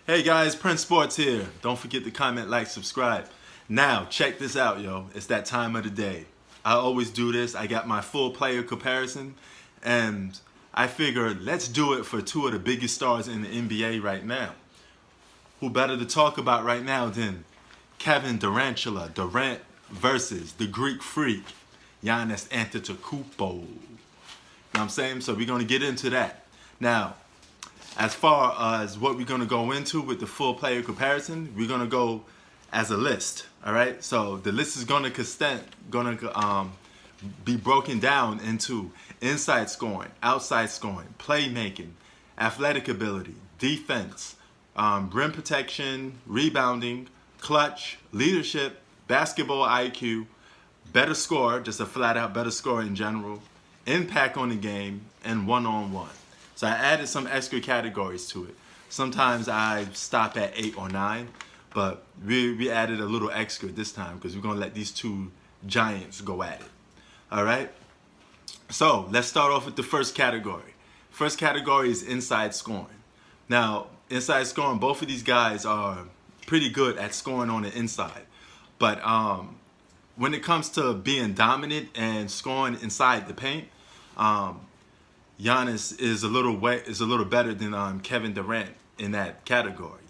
Hey guys, Prince Sports here. Don't forget to comment, like, subscribe. Now, check this out, yo. It's that time of the day. I always do this. I got my full player comparison, and I figured let's do it for two of the biggest stars in the NBA right now. Who better to talk about right now than Kevin Durant versus the Greek freak, Giannis Antetokounmpo. You know what I'm saying? So we're going to get into that. Now, as far as what we're going to go into with the full player comparison, we're going to go as a list. All right. So the list is going to be broken down into inside scoring, outside scoring, playmaking, athletic ability, defense, rim protection, rebounding, clutch, leadership, basketball IQ, better score, just a flat out better score in general, impact on the game, and one-on-one. So I added some extra categories to it. Sometimes I stop at 8 or 9, but we added a little extra this time because we're going to let these two giants go at it. All right? So let's start off with the first category. First category is inside scoring. Now, inside scoring, both of these guys are pretty good at scoring on the inside. But when it comes to being dominant and scoring inside the paint, Giannis is a little better than Kevin Durant in that category.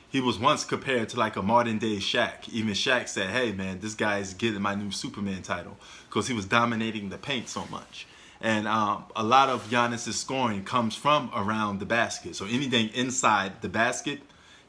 He was once compared to like a modern day Shaq. Even Shaq said, "Hey man, this guy is getting my new Superman title because he was dominating the paint so much." And a lot of Giannis's scoring comes from around the basket. So anything inside the basket,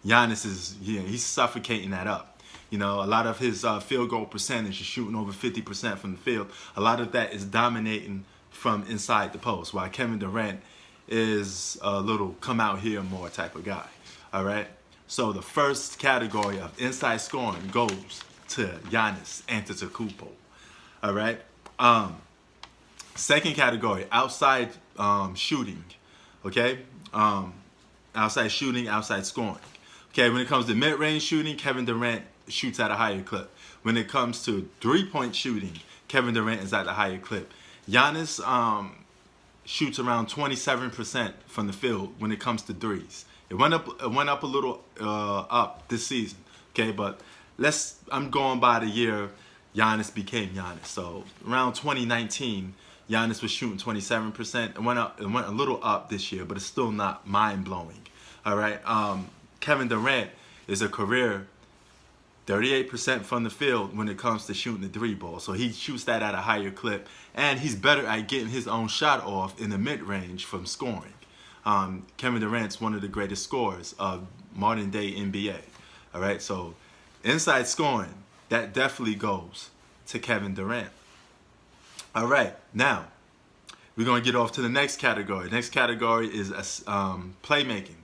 Giannis is he's suffocating that up. You know, a lot of his field goal percentage is shooting over 50% from the field. A lot of that is dominating from inside the post, while Kevin Durant is a little come out here more type of guy. All right. So the first category of inside scoring goes to Giannis Antetokounmpo. All right. Second category, outside shooting. Okay. Outside shooting, outside scoring. Okay. When it comes to mid-range shooting, Kevin Durant shoots at a higher clip. When it comes to three-point shooting, Kevin Durant is at a higher clip. Giannis shoots around 27% from the field when it comes to threes. It went up a little up this season, okay? But I'm going by the year Giannis became Giannis. So around 2019, Giannis was shooting 27%. It went a little up this year, but it's still not mind blowing. All right. Kevin Durant is a career 38% from the field when it comes to shooting the three ball. So he shoots that at a higher clip. And he's better at getting his own shot off in the mid-range from scoring. Kevin Durant's one of the greatest scorers of modern day NBA. All right, so inside scoring, that definitely goes to Kevin Durant. All right, now we're going to get off to the next category. Next category is playmaking.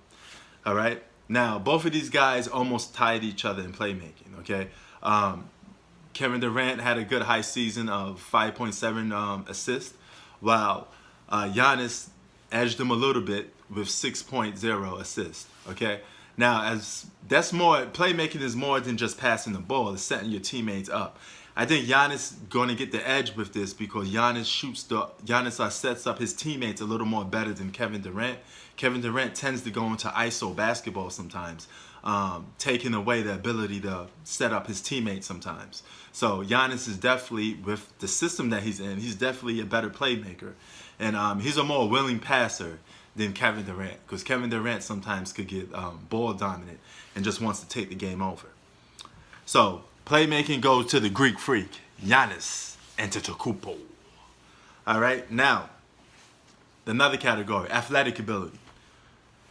All right. Now, both of these guys almost tied each other in playmaking, okay? Kevin Durant had a good high season of 5.7 assists, while Giannis edged him a little bit with 6.0 assists, okay? Now, playmaking is more than just passing the ball. It's setting your teammates up. I think Giannis going to get the edge with this because Giannis sets up his teammates a little more better than Kevin Durant. Kevin Durant tends to go into ISO basketball sometimes, taking away the ability to set up his teammates sometimes. So Giannis is definitely, with the system that he's in, he's definitely a better playmaker. And he's a more willing passer than Kevin Durant, because Kevin Durant sometimes could get ball dominant and just wants to take the game over. So playmaking goes to the Greek freak, Giannis Antetokounmpo. All right, now, another category, athletic ability.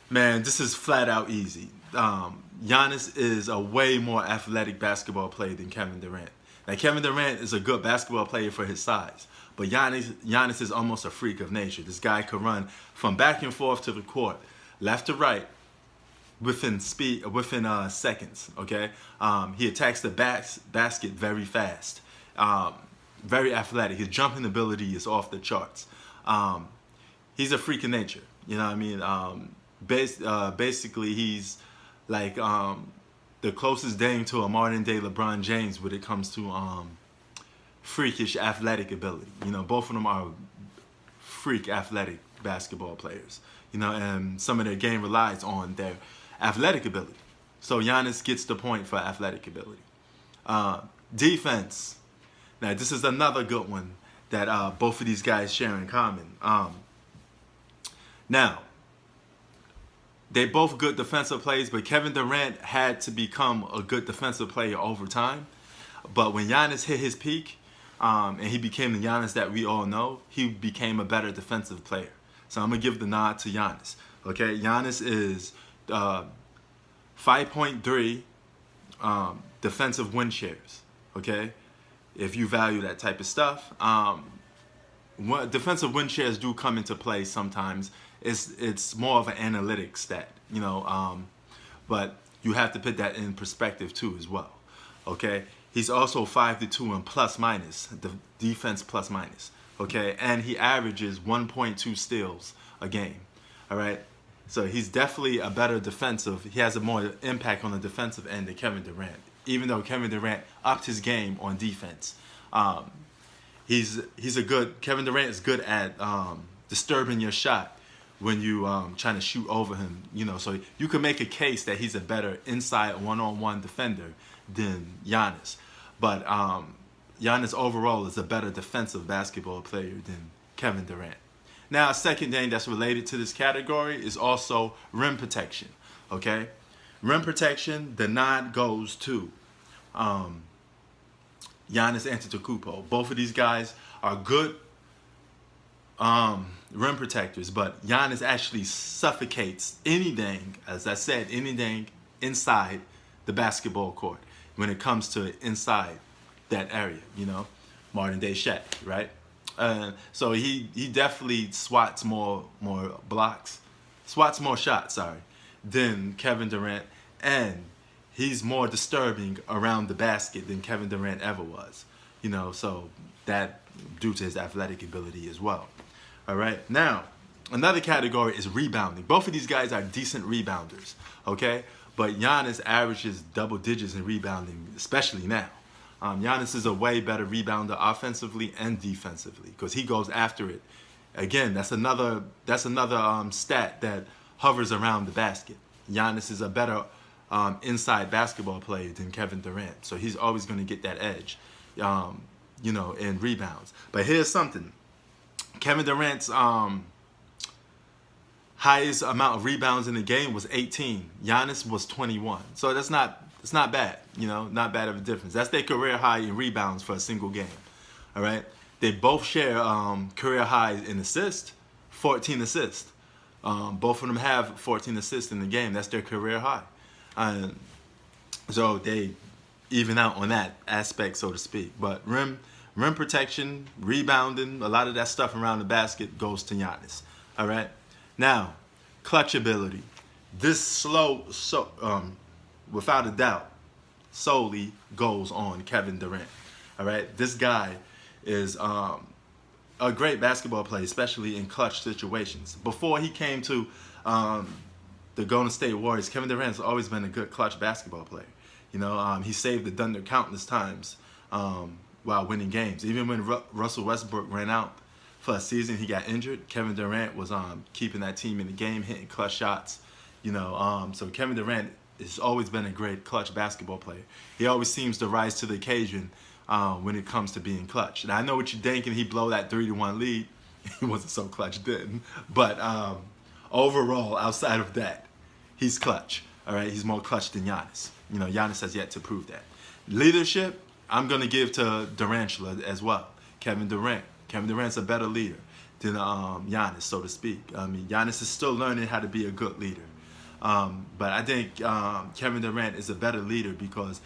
Man, this is flat out easy. Giannis is a way more athletic basketball player than Kevin Durant. Now, Kevin Durant is a good basketball player for his size, but Giannis is almost a freak of nature. This guy can run from back and forth to the court, left to right, within seconds. Okay, he attacks the basket very fast, very athletic. His jumping ability is off the charts. He's a freak of nature. You know what I mean? Basically, he's like the closest thing to a modern day LeBron James when it comes to freakish athletic ability. You know, both of them are freak athletic basketball players. You know, and some of their game relies on their athletic ability. So Giannis gets the point for athletic ability. Defense. Now, this is another good one that both of these guys share in common. Now, they both good defensive players, but Kevin Durant had to become a good defensive player over time. But when Giannis hit his peak, and he became the Giannis that we all know, he became a better defensive player. So I'm going to give the nod to Giannis. Okay, Giannis is 5.3 defensive win shares. Okay, if you value that type of stuff. Defensive win shares do come into play sometimes. It's more of an analytic stat, but you have to put that in perspective too as well. Okay, he's also 5-2 in plus minus, the defense plus minus. Okay, and he averages 1.2 steals a game. All right, so he's definitely a better defensive. He has a more impact on the defensive end than Kevin Durant. Even though Kevin Durant upped his game on defense, Kevin Durant is good at disturbing your shot when you trying to shoot over him. So you can make a case that he's a better inside one-on-one defender than Giannis. But Giannis overall is a better defensive basketball player than Kevin Durant. Now, a second thing that's related to this category is also rim protection. Okay, rim protection. The nod goes to Giannis Antetokounmpo. Both of these guys are good rim protectors, but Giannis actually suffocates anything, as I said, anything inside the basketball court when it comes to inside that area, modern day Shaq, right? So he definitely swats more shots, than Kevin Durant, and he's more disturbing around the basket than Kevin Durant ever was, so that due to his athletic ability as well. All right, now another category is rebounding. Both of these guys are decent rebounders, okay? But Giannis averages double digits in rebounding, especially now. Giannis is a way better rebounder offensively and defensively because he goes after it. Again, that's another stat that hovers around the basket. Giannis is a better inside basketball player than Kevin Durant, so he's always going to get that edge, in rebounds. But here's something: Kevin Durant's highest amount of rebounds in the game was 18. Giannis was 21. So it's not bad, not bad of a difference. That's their career high in rebounds for a single game. All right, they both share career highs in assists, 14 assists. Both of them have 14 assists in the game. That's their career high. So they even out on that aspect, so to speak. But rim protection, rebounding, a lot of that stuff around the basket goes to Giannis. All right. Now, clutch ability. This without a doubt, solely goes on Kevin Durant. All right. This guy is a great basketball player, especially in clutch situations. Before he came to the Golden State Warriors, Kevin Durant's always been a good clutch basketball player. He saved the Thunder countless times while winning games. Even when Russell Westbrook ran out for a season, he got injured. Kevin Durant was keeping that team in the game, hitting clutch shots. So Kevin Durant has always been a great clutch basketball player. He always seems to rise to the occasion when it comes to being clutch. And I know what you're thinking. He blow that 3-1 lead. He wasn't so clutch then. But overall, outside of that, he's clutch. All right, he's more clutch than Giannis. Giannis has yet to prove that. Leadership, I'm going to give to Durantula as well. Kevin Durant. Kevin Durant's a better leader than Giannis, so to speak. Giannis is still learning how to be a good leader. But I think Kevin Durant is a better leader because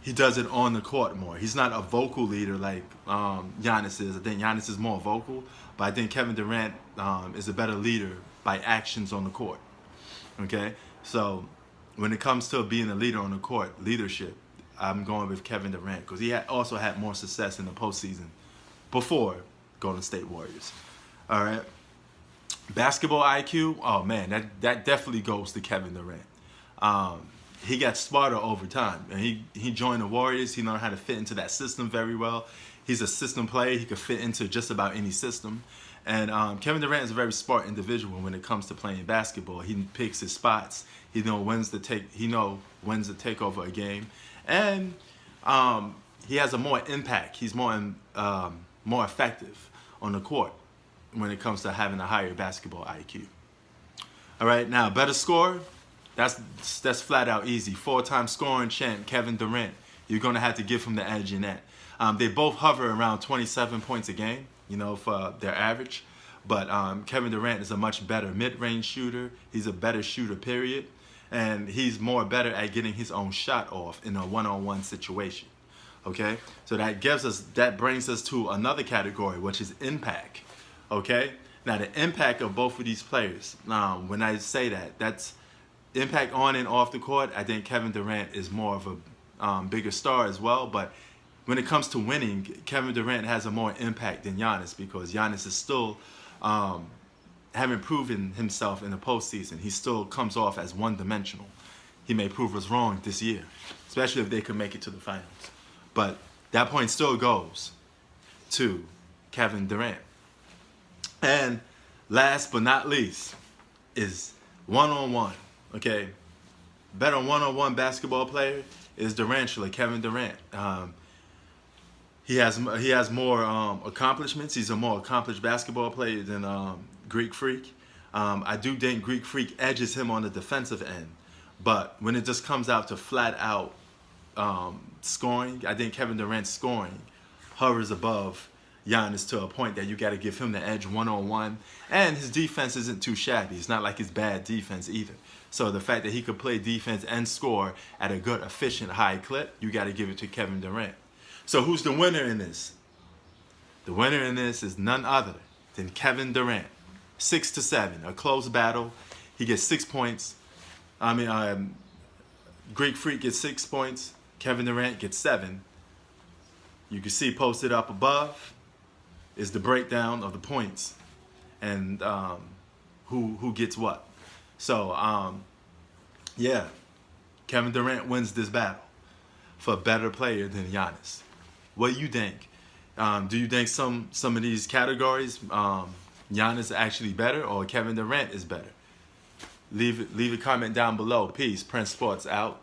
he does it on the court more. He's not a vocal leader like Giannis is. I think Giannis is more vocal, but I think Kevin Durant is a better leader by actions on the court. Okay? So when it comes to being a leader on the court, leadership, I'm going with Kevin Durant because he also had more success in the postseason before Golden State Warriors. All right? Basketball IQ, oh man, that definitely goes to Kevin Durant. He got smarter over time. And he joined the Warriors. He learned how to fit into that system very well. He's a system player. He could fit into just about any system. And Kevin Durant is a very smart individual when it comes to playing basketball. He picks his spots. He knows when to take over a game, and he has a more impact. He's more effective on the court when it comes to having a higher basketball IQ. All right, now better score. That's flat out easy. 4-time scoring champ Kevin Durant. You're gonna have to give him the edge in that. They both hover around 27 points a game, for their average. But Kevin Durant is a much better mid-range shooter. He's a better shooter, period. And he's more better at getting his own shot off in a one-on-one situation. Okay? So that brings us to another category, which is impact. Okay? Now, the impact of both of these players, when I say that, that's impact on and off the court. I think Kevin Durant is more of a bigger star as well. But when it comes to winning, Kevin Durant has a more impact than Giannis, because Giannis is still having proven himself in the postseason. He still comes off as one-dimensional. He may prove us wrong this year, especially if they could make it to the finals. But that point still goes to Kevin Durant. And last but not least is one-on-one. Okay, better one-on-one basketball player is Durantula, Kevin Durant. He has more accomplishments. He's a more accomplished basketball player than Greek Freak. I do think Greek Freak edges him on the defensive end, but when it just comes out to flat out scoring, I think Kevin Durant's scoring hovers above Giannis to a point that you got to give him the edge one-on-one. And his defense isn't too shabby. It's not like it's bad defense either. So the fact that he could play defense and score at a good, efficient, high clip, you got to give it to Kevin Durant. So who's the winner in this? The winner in this is none other than Kevin Durant. 6-7, a close battle. He gets 6 points. Greek Freak gets 6 points. Kevin Durant gets 7. You can see posted up above is the breakdown of the points and who gets what. So, yeah, Kevin Durant wins this battle for a better player than Giannis. What do you think? Do you think some of these categories, Giannis is actually better or Kevin Durant is better? Leave a comment down below. Peace. Prince Sports out.